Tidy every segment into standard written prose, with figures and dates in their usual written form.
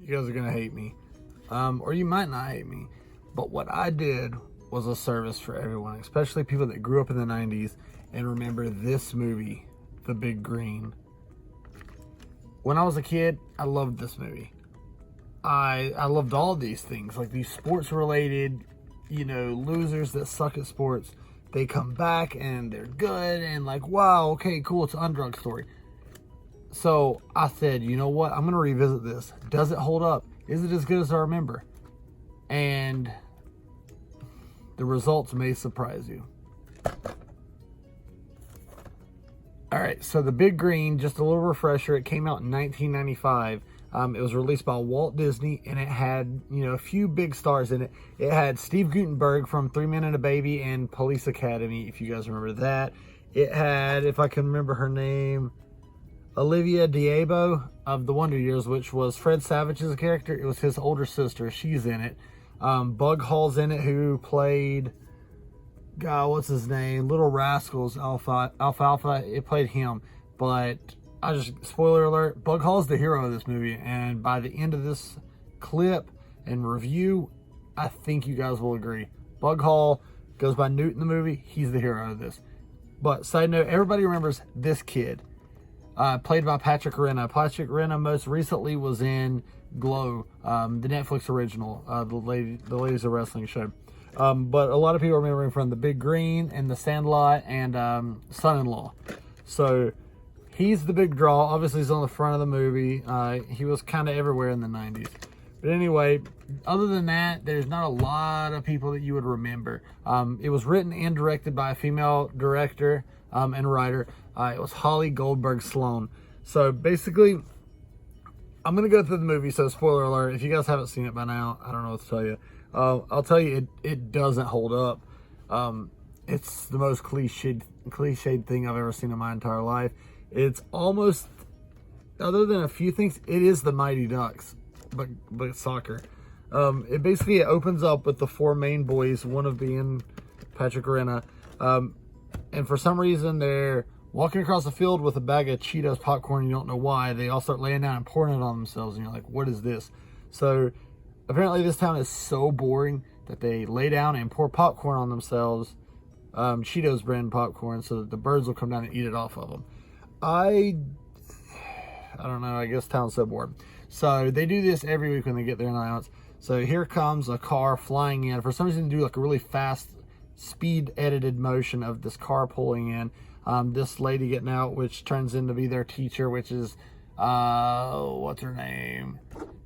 You guys are gonna hate me, or you might not hate me, but what I did was a service for everyone, especially people that grew up in the 90s and remember this movie, The Big Green. When I was a kid, I loved this movie. I loved all these things, like these sports related, losers that suck at sports. They come back and they're good and like, wow, okay, cool, it's an underdog story. So I said, you know what? I'm going to revisit this. Does it hold up? Is it as good as I remember? And the results may surprise you. All right, so The Big Green, just a little refresher. It came out in 1995. It was released by Walt Disney, and it had, a few big stars in it. It had Steve Guttenberg from 3 Men and a Baby and Police Academy, if you guys remember that. It had, if I can remember her name, Olivia Diabo of The Wonder Years, which was Fred Savage's character. It was his older sister. She's in it. Bug Hall's in it, who played, God, what's his name? Little Rascals, Alfalfa. It played him. But spoiler alert, Bug Hall's the hero of this movie. And by the end of this clip and review, I think you guys will agree. Bug Hall goes by Newt in the movie. He's the hero of this. But side note, everybody remembers this kid. Played by Patrick Renna. Patrick Renna most recently was in Glow, the Netflix original, the Ladies of Wrestling show. But a lot of people remember him from The Big Green and The Sandlot and Son-in-Law. So he's the big draw. Obviously, he's on the front of the movie. He was kind of everywhere in the 90s. But anyway, other than that, there's not a lot of people that you would remember. It was written and directed by a female director and writer. It was Holly Goldberg Sloan. So basically, I'm going to go through the movie. So spoiler alert, if you guys haven't seen it by now, I don't know what to tell you. I'll tell you, it doesn't hold up. It's the most cliched thing I've ever seen in my entire life. It's almost, other than a few things, it is the Mighty Ducks, but soccer. It opens up with the four main boys, one of being Patrick Renna. And for some reason, they're walking across the field with a bag of Cheetos popcorn. You don't know why. They all start laying down and pouring it on themselves. And you're like, what is this? So apparently this town is so boring that they lay down and pour popcorn on themselves. Cheetos brand popcorn, so that the birds will come down and eat it off of them. I don't know. I guess town's so bored. So they do this every week when they get their allowance. So here comes a car flying in. For some reason, they do like a really fast speed edited motion of this car pulling in. This lady getting out, which turns into be their teacher, which is, what's her name?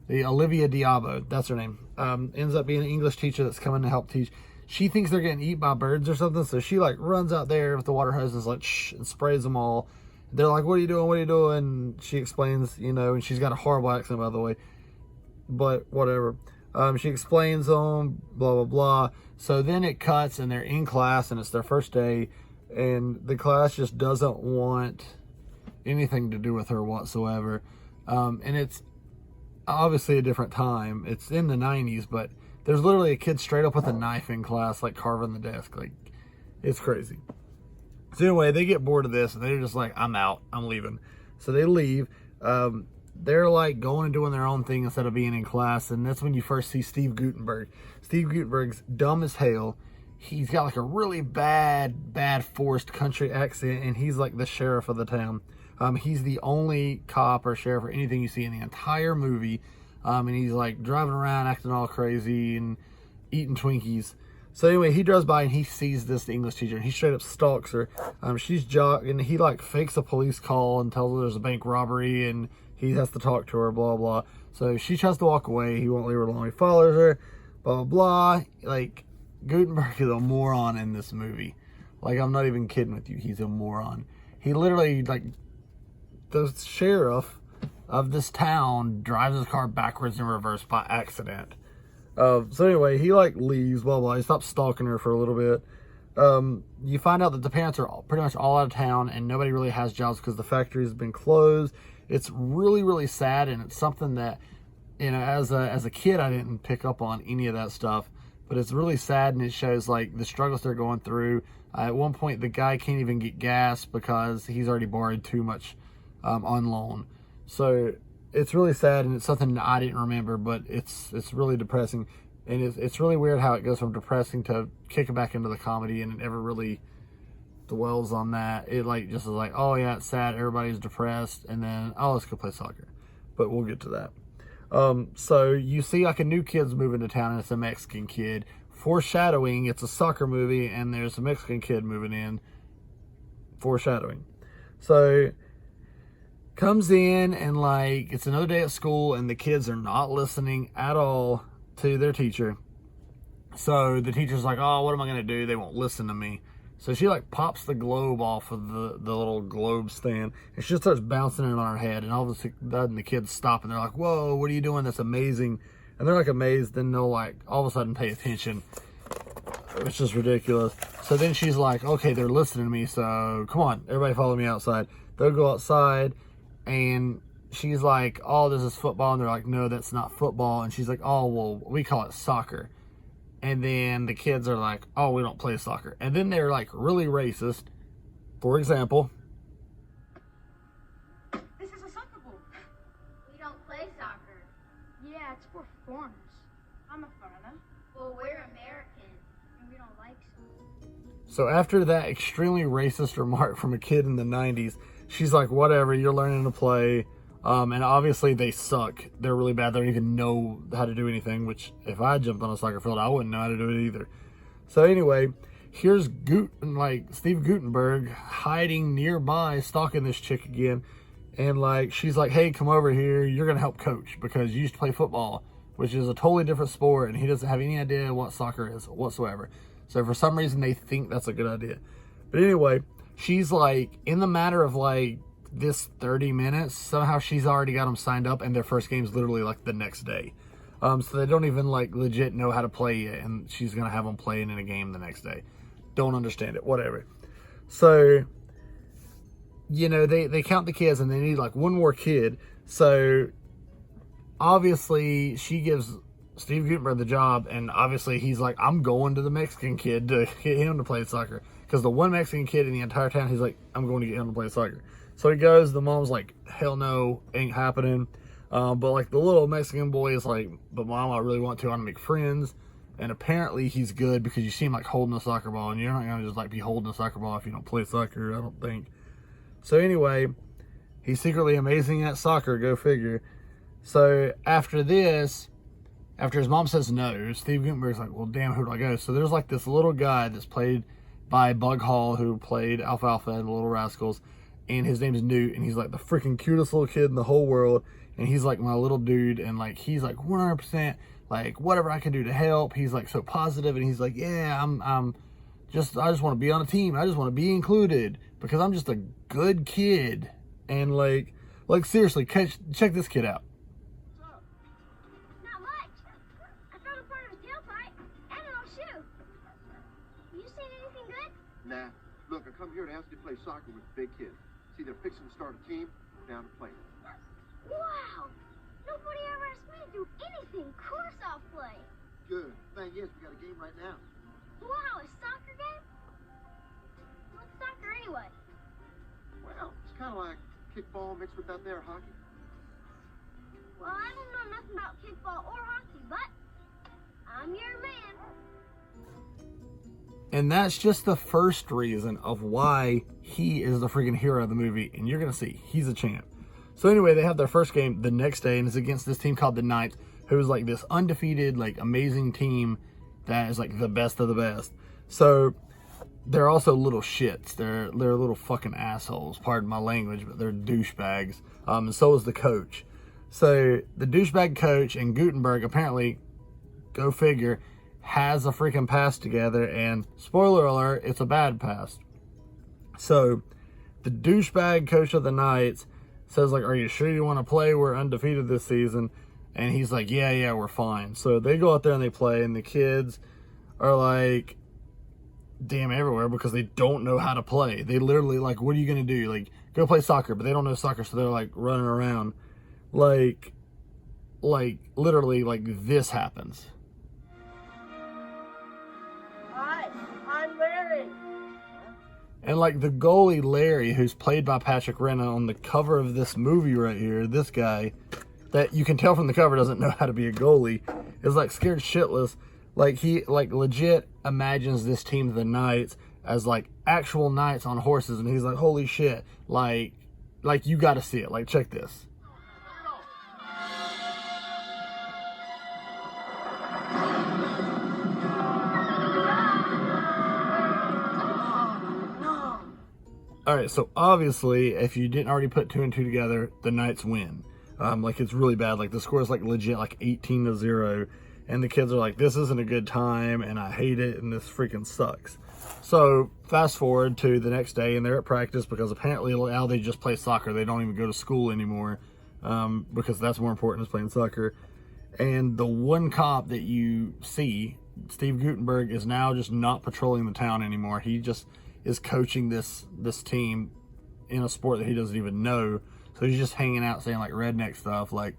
The Olivia Diabo, that's her name. Ends up being an English teacher that's coming to help teach. She thinks they're getting eaten by birds or something, so she like runs out there with the water hose and is like, shh, and sprays them all. They're like, what are you doing? What are you doing? And she explains, and she's got a horrible accent, by the way, but whatever. She explains them, blah, blah, blah. So then it cuts and they're in class and it's their first day. And the class just doesn't want anything to do with her whatsoever. And it's obviously a different time. It's in the 90s, but there's literally a kid straight up with a knife in class, like carving the desk. Like, it's crazy. So anyway, they get bored of this and they're just like, I'm out, I'm leaving. So they leave. They're like going and doing their own thing instead of being in class. And that's when you first see Steve Guttenberg. Steve Guttenberg's dumb as hell. He's got like a really bad forced country accent, and he's like the sheriff of the town. He's the only cop or sheriff or anything you see in the entire movie. And he's like driving around acting all crazy and eating Twinkies. So anyway, he drives by and he sees this English teacher and he straight up stalks her. She's jogging, he like fakes a police call and tells her there's a bank robbery and he has to talk to her, blah, blah. So she tries to walk away. He won't leave her alone. He follows her, blah, blah, blah. Like, Gutenberg is a moron in this movie. Like, I'm not even kidding with you. He's a moron. He literally, like, the sheriff of this town drives his car backwards and reverse by accident. So anyway, he, like, leaves, blah, blah. He stops stalking her for a little bit. You find out that the parents are pretty much all out of town and nobody really has jobs because the factory has been closed. It's really, really sad, and it's something that, as a kid, I didn't pick up on any of that stuff. But it's really sad, and it shows like the struggles they're going through. At one point, the guy can't even get gas because he's already borrowed too much on loan. So it's really sad, and it's something that I didn't remember, but it's really depressing. And it's really weird how it goes from depressing to kicking back into the comedy, and it never really dwells on that. It like just is like, oh yeah, it's sad, everybody's depressed, and then, oh, let's go play soccer. But we'll get to that. So you see like a new kid's moving to town, and it's a Mexican kid. Foreshadowing, it's a soccer movie, and there's a Mexican kid moving in. Foreshadowing. So comes in, and like it's another day at school, and the kids are not listening at all to their teacher. So the teacher's like, oh, what am I gonna do? They won't listen to me. So she like pops the globe off of the little globe stand, and she just starts bouncing it on her head, and all of a sudden the kids stop, and they're like, whoa, what are you doing? That's amazing. And they're like amazed, then they'll like all of a sudden pay attention. It's just ridiculous. So then she's like, okay, they're listening to me, so come on, everybody follow me outside. They'll go outside, and she's like, oh, this is football. And they're like, no, that's not football. And she's like, oh, well, we call it soccer. And then the kids are like, oh, we don't play soccer. And then they're like really racist. For example, this is a soccer ball. We don't play soccer. Yeah, it's for foreigners. I'm a foreigner. Well, we're American, and we don't like soccer. so after that extremely racist remark from a kid in the 90s, she's like, whatever, you're learning to play. And obviously they suck. They're really bad. They don't even know how to do anything, which if I jumped on a soccer field, I wouldn't know how to do it either. So anyway, here's Steve Gutenberg hiding nearby, stalking this chick again. And like, she's like, hey, come over here. You're going to help coach because you used to play football, which is a totally different sport. And he doesn't have any idea what soccer is whatsoever. So for some reason, they think that's a good idea. But anyway, she's like, in the matter of like this 30 minutes, somehow she's already got them signed up, and their first game's literally like the next day. So they don't even like legit know how to play yet, and she's going to have them playing in a game the next day. Don't understand it, whatever. So, you know, they count the kids, and they need like one more kid. So obviously she gives Steve Gutenberg the job, and obviously he's like, I'm going to the Mexican kid to get him to play soccer. Because the one Mexican kid in the entire town, he's like, I'm going to get him to play soccer. So he goes, the mom's like, hell no, ain't happening. But like the little Mexican boy is like, but mom, I really want to make friends. And apparently he's good because you see him like holding a soccer ball, and you're not going to just like be holding a soccer ball if you don't play soccer, I don't think. So anyway, he's secretly amazing at soccer, go figure. So after this, after his mom says no, Steve Gutenberg's like, well, damn, who do I go? So there's like this little guy that's played by Bug Hall, who played Alfalfa in the Little Rascals. And his name's Newt, and he's like the freaking cutest little kid in the whole world. And he's like my little dude, and like he's like 100% like whatever I can do to help. He's like so positive, and he's like, yeah, I just want to be on a team. I just want to be included because I'm just a good kid. And like seriously, check this kid out. Not much. I found a part of his tailpipe and an old shoe. You seen anything good? Nah. Look, I come here to ask you to play soccer with big kids. See, they're fixing to start a team. Down to play. Wow! Nobody ever asked me to do anything. Of course I'll play. Good. Thing is, we got a game right now. Wow, a soccer game? What's soccer anyway? Well, it's kind of like kickball mixed with that there hockey. Well, I don't know nothing about kickball or hockey, but I'm your man. And that's just the first reason of why he is the freaking hero of the movie. And you're going to see, he's a champ. So anyway, they have their first game the next day, and it's against this team called the Knights, who's like this undefeated, like amazing team that is like the best of the best. So they're also little shits. They're little fucking assholes. Pardon my language, but they're douchebags. And so is the coach. So the douchebag coach and Gutenberg apparently, go figure, has a freaking pass together, and spoiler alert, it's a bad pass. So the douchebag coach of the Knights says like, are you sure you want to play? We're undefeated this season. And he's like, yeah, we're fine. So they go out there and they play, and the kids are like damn everywhere because they don't know how to play. They literally like, what are you going to do? Like, go play soccer, but they don't know soccer, so they're like running around. Like literally like this happens. Hi, I'm Larry. And like the goalie Larry, who's played by Patrick Renna on the cover of this movie right here, this guy, that you can tell from the cover doesn't know how to be a goalie, is like scared shitless. Like he like legit imagines this team, the Knights, as like actual knights on horses, and he's like, holy shit, like you got to see it. Like, check this. All right, so obviously, if you didn't already put 2 and 2 together, the Knights win. Like, it's really bad. Like, the score is like legit like 18-0, and the kids are like, this isn't a good time, and I hate it, and this freaking sucks. So fast forward to the next day, and they're at practice because apparently now they just play soccer. They don't even go to school anymore, because that's more important than playing soccer. And the one cop that you see, Steve Guttenberg, is now just not patrolling the town anymore. He just is coaching this team in a sport that he doesn't even know. So he's just hanging out saying like redneck stuff, like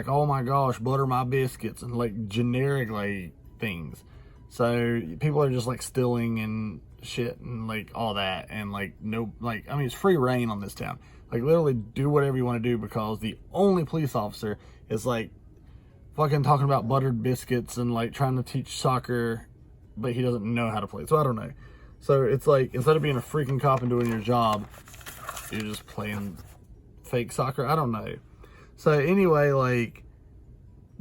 oh my gosh, butter my biscuits, and like generic like things. So people are just like stealing and shit and like all that, and like no, like, I mean, it's free reign on this town. Like, literally do whatever you want to do, because the only police officer is like fucking talking about buttered biscuits and like trying to teach soccer, but he doesn't know how to play. So I don't know. So it's like, instead of being a freaking cop and doing your job, you're just playing fake soccer. I don't know. So anyway, like,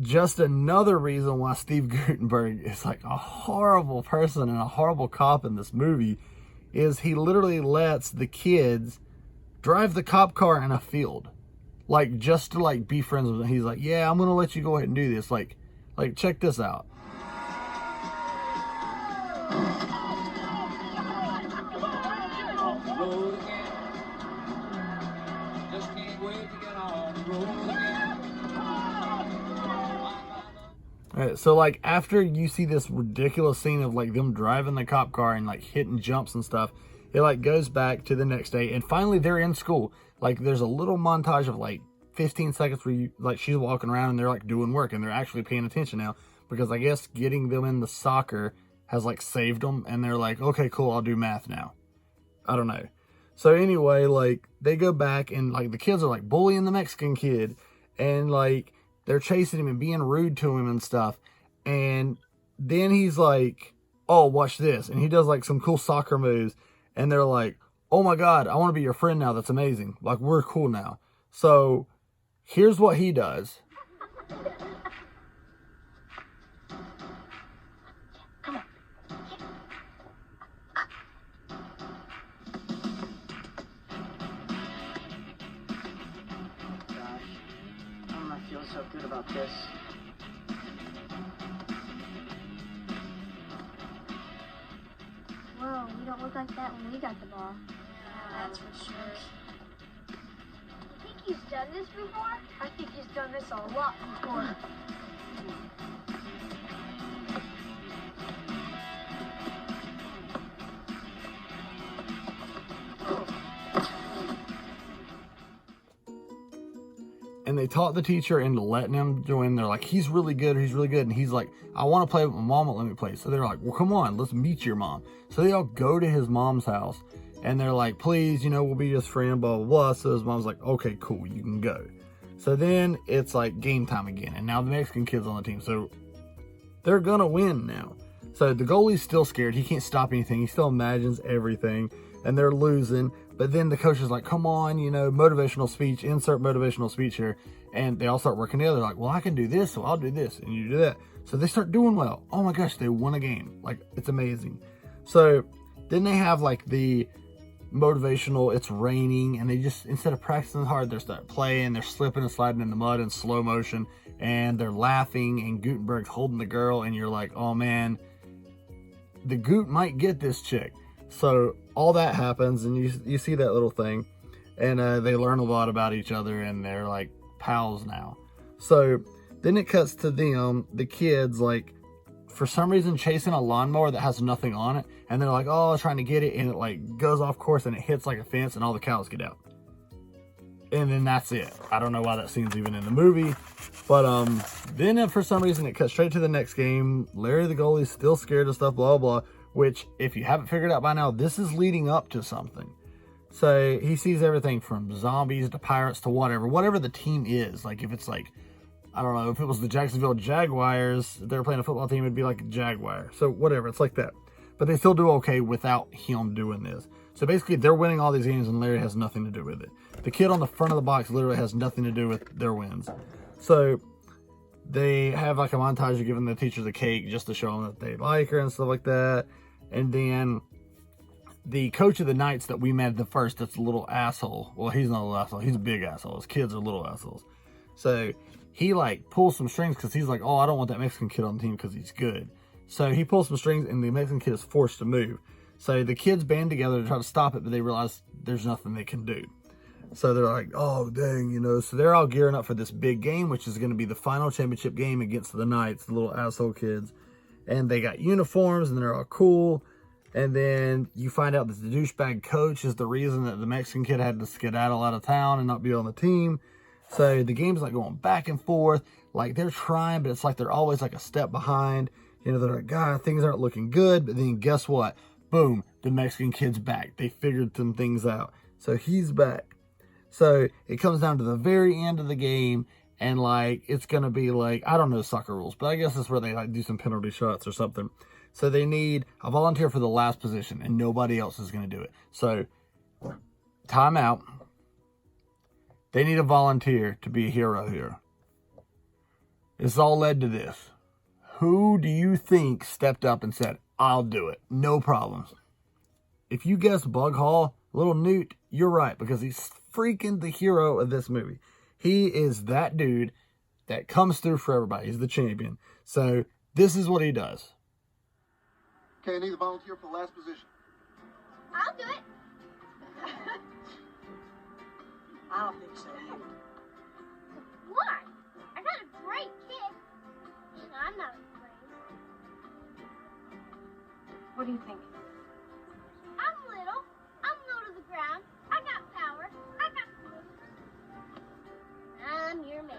just another reason why Steve Guttenberg is like a horrible person and a horrible cop in this movie is he literally lets the kids drive the cop car in a field, like, just to like be friends with them. He's like, yeah, I'm gonna let you go ahead and do this. Like check this out. Alright, so like after you see this ridiculous scene of like them driving the cop car and like hitting jumps and stuff, it like goes back to the next day, and finally they're in school. Like, there's a little montage of like 15 seconds where you, like, she's walking around and they're like doing work, and they're actually paying attention now, because I guess getting them in the soccer has like saved them, and they're like, okay, cool, I'll do math now. I don't know. So anyway, like, they go back, and like the kids are like bullying the Mexican kid, and like they're chasing him and being rude to him and stuff. And then he's like, oh, watch this. And he does like some cool soccer moves. And they're like, oh my God, I want to be your friend now. That's amazing. Like, we're cool now. So here's what he does. So good about this. Whoa, we don't look like that when we got the ball. That's for sure. You think he's done this before? I think he's done this a lot before. And they taught the teacher into letting him join. They're like, he's really good. And he's like, I want to play, but my mom won't let me play. So they're like, well, come on, let's meet your mom. So they all go to his mom's house, and they're like, please, we'll be his friend, blah, blah, blah. So his mom's like, okay, cool, you can go. So then it's like game time again. And now the Mexican kid's on the team. So they're going to win now. So the goalie's still scared. He can't stop anything. He still imagines everything. And they're losing. But then the coach is like, come on, motivational speech, insert motivational speech here. And they all start working together. Like, well, I can do this, so I'll do this, and you do that. So they start doing well. Oh my gosh, they won a game. Like, it's amazing. So then they have like the motivational, it's raining, and they just, instead of practicing hard, they start playing. They're slipping and sliding in the mud in slow motion. And they're laughing, and Gutenberg's holding the girl. And you're like, oh man, the Goot might get this chick. So all that happens, and you see that little thing, and they learn a lot about each other, and they're like pals now. So then it cuts to them, the kids, like, for some reason chasing a lawnmower that has nothing on it, and they're like, oh, trying to get it, and it like goes off course, and it hits like a fence, and all the cows get out. And then that's it. I don't know why that scene's even in the movie, but then for some reason it cuts straight to the next game. Larry the goalie's still scared of stuff, blah blah. Which, if you haven't figured out by now, this is leading up to something. So he sees everything from zombies to pirates to whatever the team is. Like if it's like, I don't know, if it was the Jacksonville Jaguars, if they were playing a football team, it'd be like a Jaguar. So whatever, it's like that. But they still do okay without him doing this. So basically they're winning all these games and Larry has nothing to do with it. The kid on the front of the box literally has nothing to do with their wins. So they have like a montage of giving the teacher the cake just to show them that they like her and stuff like that. And then the coach of the Knights that we met the first, that's a little asshole. Well, he's not a little asshole. He's a big asshole. His kids are little assholes. So he like pulls some strings because he's like, oh, I don't want that Mexican kid on the team because he's good. So he pulls some strings and the Mexican kid is forced to move. So the kids band together to try to stop it, but they realize there's nothing they can do. So they're like, oh, dang, you know. So they're all gearing up for this big game, which is going to be the final championship game against the Knights, the little asshole kids. And they got uniforms and they're all cool. And then you find out that the douchebag coach is the reason that the Mexican kid had to skedaddle out of town and not be on the team. So the game's like going back and forth. Like they're trying, but it's like they're always like a step behind. You know, they're like, God, things aren't looking good. But then guess what? Boom, the Mexican kid's back. They figured some things out. So he's back. So it comes down to the very end of the game. And like, it's going to be like, I don't know soccer rules, but I guess that's where they like do some penalty shots or something. So they need a volunteer for the last position, and nobody else is going to do it. So, timeout. They need a volunteer to be a hero here. This all led to this. Who do you think stepped up and said, I'll do it? No problems. If you guessed Bug Hall, little Newt, you're right, because he's freaking the hero of this movie. He is that dude that comes through for everybody. He's the champion. So, this is what he does. Okay, I need a volunteer for the last position. I'll do it. I don't think so. Why? I got a great kick. And I'm not afraid. What do you think? I'm little. I'm low to the ground. I got power. I got moves. I'm your man.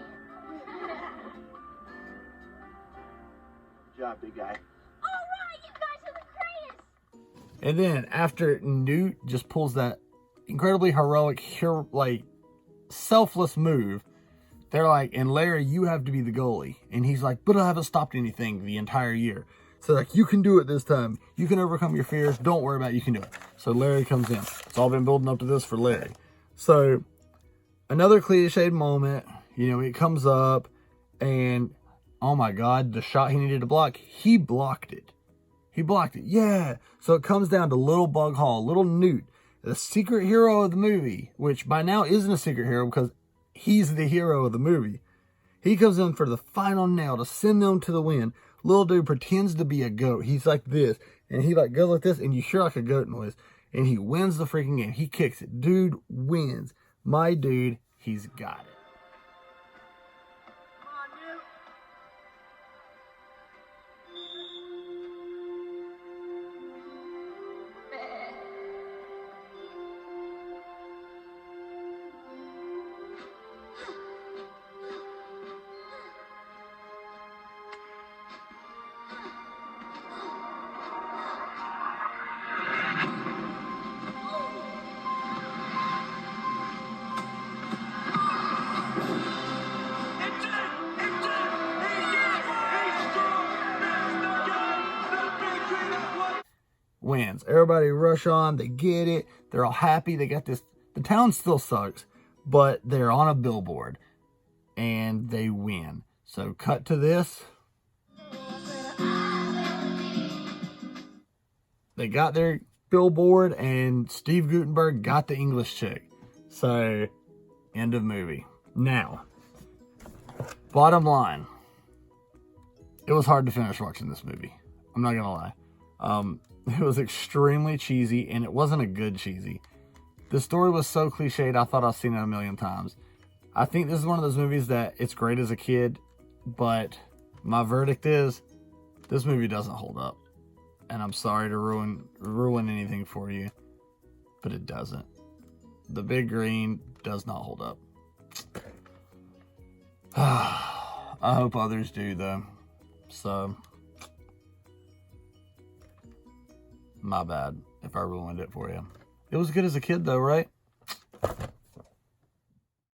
Good job, big guy. All right, you guys are the greatest. And then after Newt just pulls that incredibly heroic, like selfless move, they're like, and Larry, you have to be the goalie. And he's like, but I haven't stopped anything the entire year. So like, you can do it this time. You can overcome your fears. Don't worry about it. You can do it. So Larry comes in. It's all been building up to this for Larry. So another cliched moment, you know, it comes up and oh my God, the shot he needed to block, he blocked it. He blocked it. Yeah. So it comes down to little Bug Hall, little Newt, the secret hero of the movie, which by now isn't a secret hero because he's the hero of the movie. He comes in for the final nail to send them to the win. Little dude pretends to be a goat. He's like this. And he like goes like this and you hear like a goat noise. And he wins the freaking game. He kicks it. Dude wins. My dude, he's got it. Wins. Everybody rush on. They get it. They're all happy. They got this. The town still sucks, but they're on a billboard and they win. So cut to this. They got their billboard and Steve Guttenberg got the English chick. So end of movie. Now, bottom line, it was hard to finish watching this movie. I'm not gonna lie. It was extremely cheesy, and it wasn't a good cheesy. The story was so cliched, I thought I've seen it a million times. I think this is one of those movies that it's great as a kid, but my verdict is, this movie doesn't hold up. And I'm sorry to ruin anything for you, but it doesn't. The Big Green does not hold up. I hope others do, though. So, my bad if I ruined it for you. It was good as a kid, though, right?